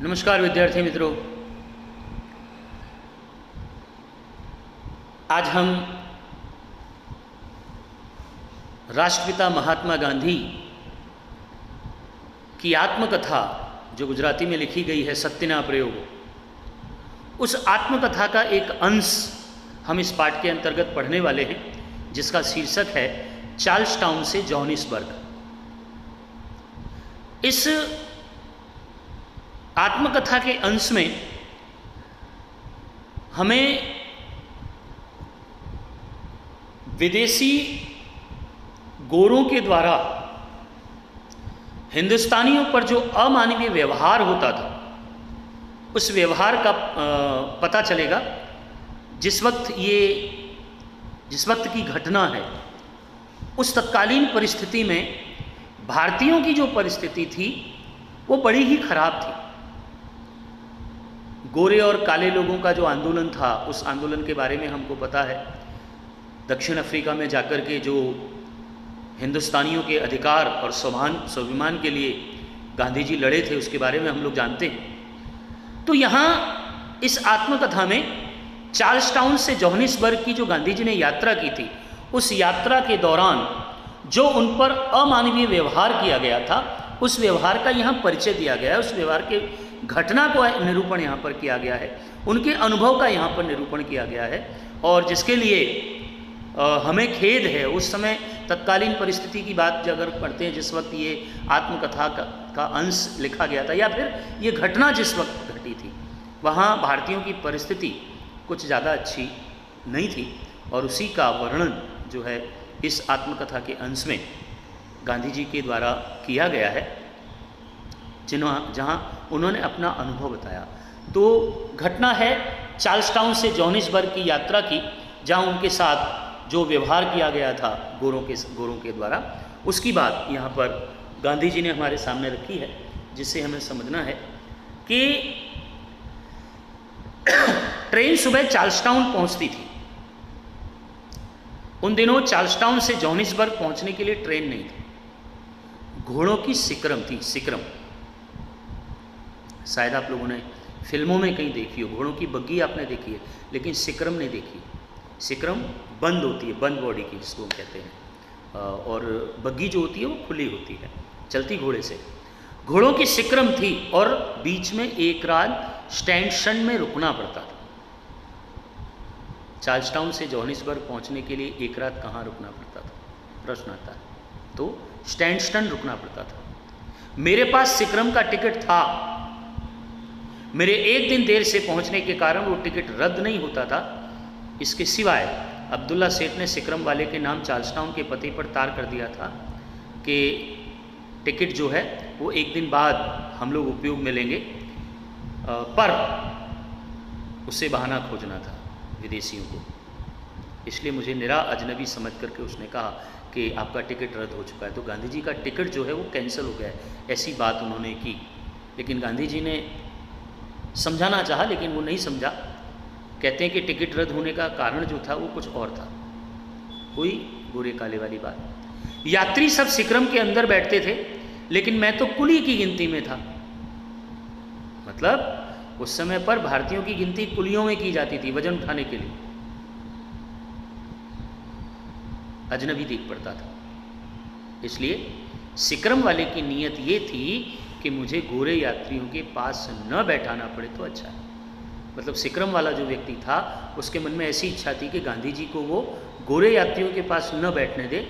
नमस्कार विद्यार्थी मित्रों, आज हम राष्ट्रपिता महात्मा गांधी की आत्मकथा जो गुजराती में लिखी गई है सत्यना प्रयोग, उस आत्मकथा का एक अंश हम इस पाठ के अंतर्गत पढ़ने वाले हैं, जिसका शीर्षक है चार्ल्स टाउन से जोहानिसबर्ग। इस आत्मकथा के अंश में हमें विदेशी गोरों के द्वारा हिंदुस्तानियों पर जो अमानवीय व्यवहार होता था, उस व्यवहार का पता चलेगा। जिस वक्त की घटना है, उस तत्कालीन परिस्थिति में भारतीयों की जो परिस्थिति थी वो बड़ी ही खराब थी। गोरे और काले लोगों का जो आंदोलन था, उस आंदोलन के बारे में हमको पता है। दक्षिण अफ्रीका में जाकर के जो हिंदुस्तानियों के अधिकार और स्वाभिमान के लिए गांधी जी लड़े थे, उसके बारे में हम लोग जानते हैं। तो यहाँ इस आत्मकथा में चार्ल्स टाउन से जोहानिसबर्ग की जो गांधी जी ने यात्रा की थी, उस यात्रा के दौरान जो उन पर अमानवीय व्यवहार किया गया था, उस व्यवहार का यहाँ परिचय दिया गया है। उस व्यवहार के घटना को निरूपण यहाँ पर किया गया है, उनके अनुभव का यहाँ पर निरूपण किया गया है। और जिसके लिए हमें खेद है, उस समय तत्कालीन परिस्थिति की बात अगर पढ़ते हैं, जिस वक्त ये आत्मकथा का अंश लिखा गया था, या फिर ये घटना जिस वक्त घटी थी, वहाँ भारतीयों की परिस्थिति कुछ ज़्यादा अच्छी नहीं थी। और उसी का वर्णन जो है इस आत्मकथा के अंश में गांधी जी के द्वारा किया गया है, जहाँ उन्होंने अपना अनुभव बताया। तो घटना है चार्ल्स टाउन से जोहानिसबर्ग की यात्रा की, जहाँ उनके साथ जो व्यवहार किया गया था गोरों के द्वारा, उसकी बात यहाँ पर गांधी जी ने हमारे सामने रखी है, जिससे हमें समझना है कि ट्रेन सुबह चार्ल्स टाउन पहुँचती थी। उन दिनों चार्ल्स टाउन से जोहानिसबर्ग पहुँचने के लिए ट्रेन नहीं थी, घोड़ों की सिक्रम थी। सिक्रम शायद आप लोगों ने फिल्मों में कहीं देखी हो, घोड़ों की बग्गी आपने देखी है, लेकिन सिक्रम नहीं देखी। सिक्रम बंद होती है, बंद बॉडी की, जिसको हम कहते हैं, और बग्गी जो होती है वो खुली होती है, चलती घोड़े से। घोड़ों की सिक्रम थी और बीच में एक रात स्टैंड में रुकना पड़ता था। चार्ल्स टाउन से जोहानिसबर्ग पहुंचने के लिए एक रात कहाँ रुकना पड़ता था, प्रश्न आता है। तो स्टैंड रुकना पड़ता था। मेरे पास सिक्रम का टिकट था, मेरे एक दिन देर से पहुंचने के कारण वो टिकट रद्द नहीं होता था। इसके सिवाय अब्दुल्ला सेठ ने सिक्रम वाले के नाम चार्ल्स टाउन के पते पर तार कर दिया था कि टिकट जो है वो एक दिन बाद हम लोग उपयोग में लेंगे, पर उससे बहाना खोजना था विदेशियों को। इसलिए मुझे निरा अजनबी समझ करके उसने कहा कि आपका टिकट रद्द हो चुका है। तो गांधी जी का टिकट जो है वो कैंसिल हो गया है, ऐसी बात उन्होंने की। लेकिन गांधी जी ने समझाना चाहा, लेकिन वो नहीं समझा। कहते हैं कि टिकट रद्द होने का कारण जो था वो कुछ और था, कोई गोरे काले वाली बात। यात्री सब सिक्रम के अंदर बैठते थे, लेकिन मैं तो कुली की गिनती में था। मतलब उस समय पर भारतीयों की गिनती कुलियों में की जाती थी वजन उठाने के लिए। अजनबी दिख पड़ता था। इसलिए सिक्रम वाले की नीयत ये थी कि मुझे गोरे यात्रियों के पास न बैठाना पड़े तो अच्छा है। मतलब सिक्रम वाला जो व्यक्ति था, उसके मन में ऐसी इच्छा थी कि गांधी जी को वो गोरे यात्रियों के पास न बैठने दे,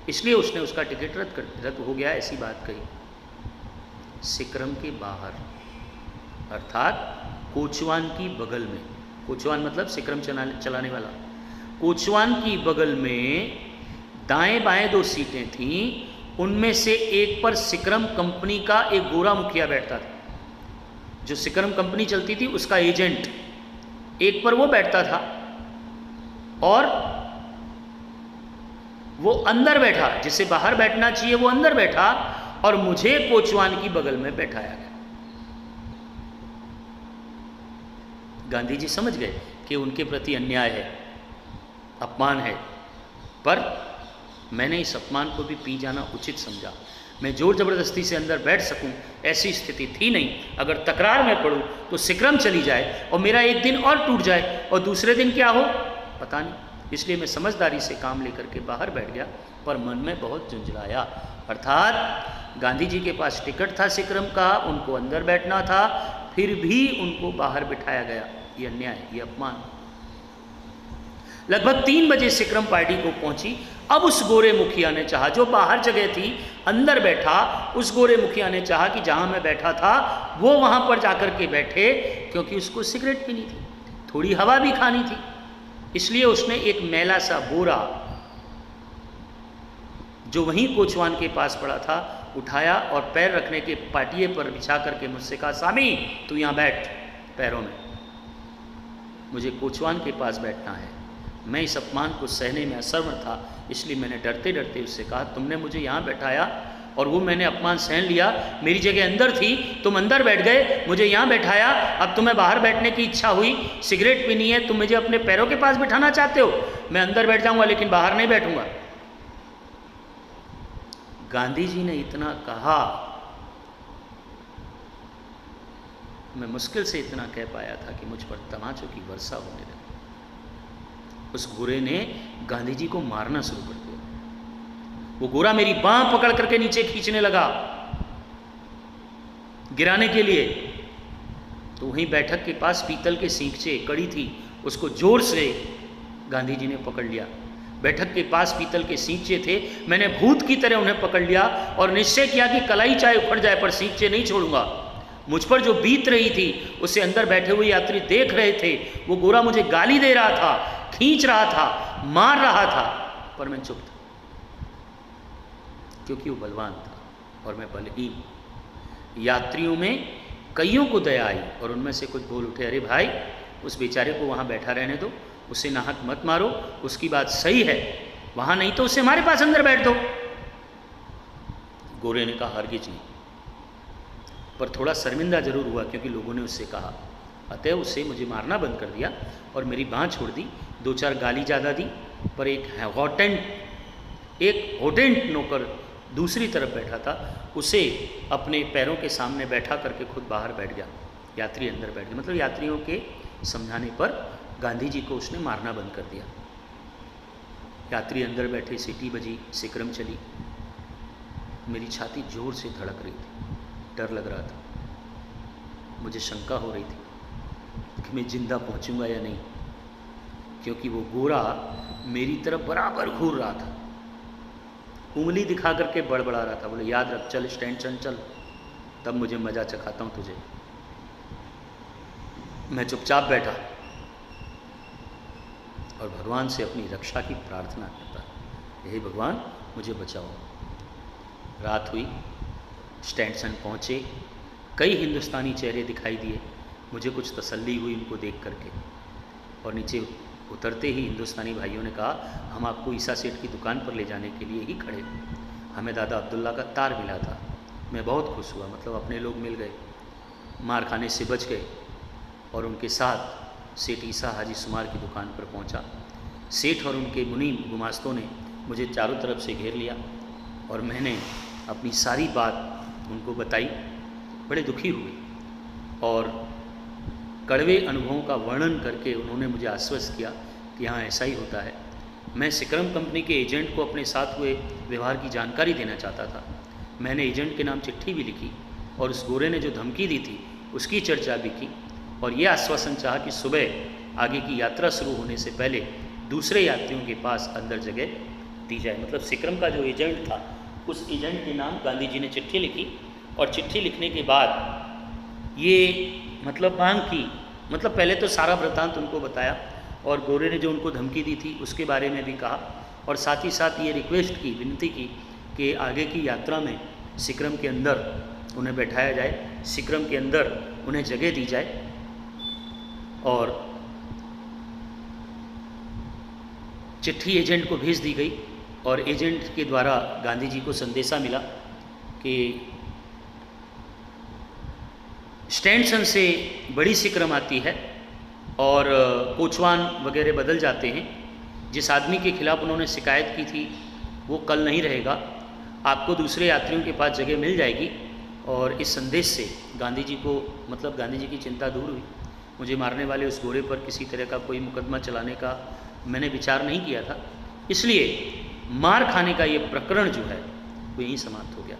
इसलिए उसने उसका टिकट रद्द हो गया, ऐसी बात कही। सिक्रम के बाहर, अर्थात कोचवान की बगल में, कोचवान मतलब सिक्रम चलाने वाला, कोचवान की बगल में दाएं बाएं दो सीटें थीं। उनमें से एक पर सिक्रम कंपनी का एक गोरा मुखिया बैठता था, जो सिक्रम कंपनी चलती थी उसका एजेंट, एक पर वो बैठता था। और वो अंदर बैठा, जिसे बाहर बैठना चाहिए वो अंदर बैठा, और मुझे कोचवान की बगल में बैठाया गया। गांधी जी समझ गए कि उनके प्रति अन्याय है, अपमान है, पर मैंने इस अपमान को भी पी जाना उचित समझा। मैं जोर ज़बरदस्ती से अंदर बैठ सकूं ऐसी स्थिति थी नहीं। अगर तकरार में पड़ूं तो सिक्रम चली जाए और मेरा एक दिन और टूट जाए और दूसरे दिन क्या हो पता नहीं। इसलिए मैं समझदारी से काम लेकर के बाहर बैठ गया, पर मन में बहुत झुंझलाया। अर्थात गांधी जी के पास टिकट था सिक्रम का, उनको अंदर बैठना था, फिर भी उनको बाहर बिठाया गया। ये अन्याय, ये अपमान। लगभग 3 बजे सिक्रम पार्टी को पहुंची। अब उस गोरे मुखिया ने चाहा, जो बाहर जगह थी अंदर बैठा, उस गोरे मुखिया ने चाहा कि जहां मैं बैठा था वो वहां पर जाकर के बैठे, क्योंकि उसको सिगरेट पीनी थी, थोड़ी हवा भी खानी थी। इसलिए उसने एक मैला सा बोरा जो वहीं कोचवान के पास पड़ा था उठाया और पैर रखने के पाटिये पर बिछा करके मुझसे कहा, स्वामी तू यहाँ बैठ पैरों में, मुझे कोचवान के पास बैठना है। मैं इस अपमान को सहने में असमर्थ था, इसलिए मैंने डरते डरते उससे कहा, तुमने मुझे यहाँ बैठाया और वो मैंने अपमान सहन लिया, मेरी जगह अंदर थी, तुम अंदर बैठ गए, मुझे यहाँ बैठाया, अब तुम्हें बाहर बैठने की इच्छा हुई, सिगरेट पीनी है, तुम मुझे अपने पैरों के पास बिठाना चाहते हो, मैं अंदर बैठ जाऊंगा लेकिन बाहर नहीं बैठूंगा। गांधी जी ने इतना कहा, मैं मुश्किल से इतना कह पाया था कि मुझ पर तमाचों की वर्षा होने लगी। उस गोरे ने गांधी जी को मारना शुरू कर दिया। वो गोरा मेरी बांह पकड़ करके नीचे खींचने लगा गिराने के लिए। तो वहीं बैठक के पास पीतल के सींगचे कड़ी थी, उसको जोर से गांधी जी ने पकड़ लिया। बैठक के पास पीतल के सींगचे थे, मैंने भूत की तरह उन्हें पकड़ लिया और निश्चय किया कि कलाई चाहे उखड़ जाए पर सींगचे नहीं छोड़ूंगा। मुझ पर जो बीत रही थी उसे अंदर बैठे हुए यात्री देख रहे थे। वो गोरा मुझे गाली दे रहा था, खींच रहा था, मार रहा था, पर मैं चुप था, क्योंकि वो बलवान था और मैं बलहीन। यात्रियों में कईयों को दया आई और उनमें से कुछ बोल उठे, अरे भाई उस बेचारे को वहाँ बैठा रहने दो, उसे नाहक मत मारो, उसकी बात सही है, वहाँ नहीं तो उसे हमारे पास अंदर बैठ दो। गोरे ने कहा, हरगिज नहीं, पर थोड़ा शर्मिंदा जरूर हुआ क्योंकि लोगों ने उससे कहा। अतः उसे मुझे मारना बंद कर दिया और मेरी बाँह छोड़ दी, 2-4 गाली ज़्यादा दी, पर एक होटेंट नौकर दूसरी तरफ बैठा था, उसे अपने पैरों के सामने बैठा करके खुद बाहर बैठ गया, यात्री अंदर बैठ गया। मतलब यात्रियों के समझाने पर गांधी जी को उसने मारना बंद कर दिया। यात्री अंदर बैठे, सीटी बजी, सिक्रम चली, मेरी छाती जोर से धड़क रही थी, डर लग रहा था, मुझे शंका हो रही थी कि मैं जिंदा पहुंचूंगा या नहीं, क्योंकि वो गोरा मेरी तरफ बराबर घूर रहा था, उंगली दिखा करके बड़बड़ा रहा था, बोले याद रख, चल स्टैंड चल, तब मुझे मजा चखाता हूँ तुझे। मैं चुपचाप बैठा और भगवान से अपनी रक्षा की प्रार्थना करता, हे भगवान मुझे बचाओ। रात हुई, स्टैंडसन पहुँचे, कई हिंदुस्तानी चेहरे दिखाई दिए, मुझे कुछ तसल्ली हुई उनको देख करके। और नीचे उतरते ही हिंदुस्तानी भाइयों ने कहा, हम आपको ईसा सेठ की दुकान पर ले जाने के लिए ही खड़े हैं। हमें दादा अब्दुल्ला का तार मिला था, मैं बहुत खुश हुआ, मतलब अपने लोग मिल गए, मार खाने से बच गए। और उनके साथ सेठ ईसा हाजी सुमार की दुकान पर पहुंचा। सेठ और उनके मुनीम गुमास्तों ने मुझे चारों तरफ से घेर लिया और मैंने अपनी सारी बात उनको बताई। बड़े दुखी हुए और कड़वे अनुभवों का वर्णन करके उन्होंने मुझे आश्वस्त किया कि हाँ ऐसा ही होता है। मैं सिक्रम कंपनी के एजेंट को अपने साथ हुए व्यवहार की जानकारी देना चाहता था। मैंने एजेंट के नाम चिट्ठी भी लिखी और उस गोरे ने जो धमकी दी थी उसकी चर्चा भी की और ये आश्वासन चाहा कि सुबह आगे की यात्रा शुरू होने से पहले दूसरे यात्रियों के पास अंदर जगह दी जाए। मतलब सिक्रम का जो एजेंट था उस एजेंट के नाम गांधी जी ने चिट्ठी लिखी और चिट्ठी लिखने के बाद ये मतलब मांग की, मतलब पहले तो सारा वृत्तांत उनको बताया और गोरे ने जो उनको धमकी दी थी उसके बारे में भी कहा और साथ ही साथ ये रिक्वेस्ट की, विनती की कि आगे की यात्रा में सिक्रम के अंदर उन्हें बैठाया जाए, सिक्रम के अंदर उन्हें जगह दी जाए। और चिट्ठी एजेंट को भेज दी गई और एजेंट के द्वारा गांधी जी को संदेशा मिला कि स्टैंडसन से बड़ी सिक्रम आती है और कोचवान वगैरह बदल जाते हैं। जिस आदमी के खिलाफ उन्होंने शिकायत की थी वो कल नहीं रहेगा आपको दूसरे यात्रियों के पास जगह मिल जाएगी। और इस संदेश से गांधी जी को, मतलब गांधी जी की चिंता दूर हुई। मुझे मारने वाले उस घोड़े पर किसी तरह का कोई मुकदमा चलाने का मैंने विचार नहीं किया था, इसलिए मार खाने का ये प्रकरण जो है वो यहीं समाप्त हो गया।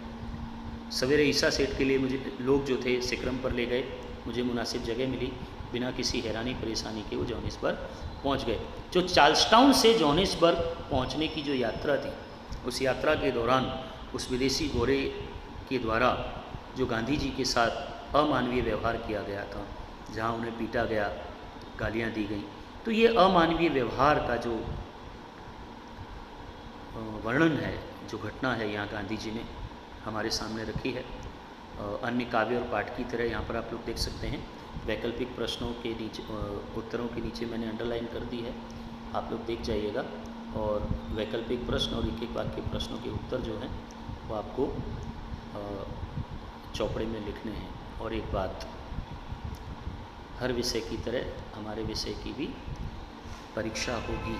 सवेरे ईसा सेठ के लिए मुझे लोग जो थे सिक्रम पर ले गए, मुझे मुनासिब जगह मिली, बिना किसी हैरानी परेशानी के वो जोहानिसबर्ग पहुंच गए। जो चार्ल्सटाउन से जोहानिसबर्ग पहुंचने की जो यात्रा थी, उस यात्रा के दौरान उस विदेशी घोड़े के द्वारा जो गांधी जी के साथ अमानवीय व्यवहार किया गया था, जहां उन्हें पीटा गया, गालियां दी गई, तो ये अमानवीय व्यवहार का जो वर्णन है, जो घटना है, यहाँ गांधी जी ने हमारे सामने रखी है। अन्य काव्य और पाठ की तरह यहाँ पर आप लोग देख सकते हैं, वैकल्पिक प्रश्नों के नीचे, उत्तरों के नीचे मैंने अंडरलाइन कर दी है, आप लोग देख जाइएगा। और वैकल्पिक प्रश्न और एक एक वाक्य प्रश्नों के उत्तर जो हैं वो आपको चौपड़े में लिखने हैं। और एक बात, हर विषय की तरह हमारे विषय की भी परीक्षा होगी,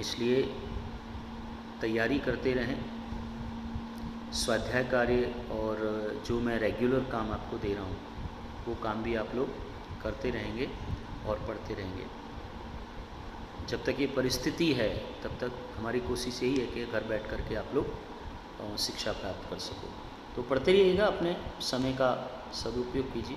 इसलिए तैयारी करते रहें। स्वाध्याय कार्य और जो मैं रेगुलर काम आपको दे रहा हूँ वो काम भी आप लोग करते रहेंगे और पढ़ते रहेंगे। जब तक ये परिस्थिति है तब तक हमारी कोशिश यही है कि घर बैठ कर के आप लोग शिक्षा प्राप्त कर सको। तो पढ़ते रहिएगा, अपने समय का सदुपयोग कीजिए।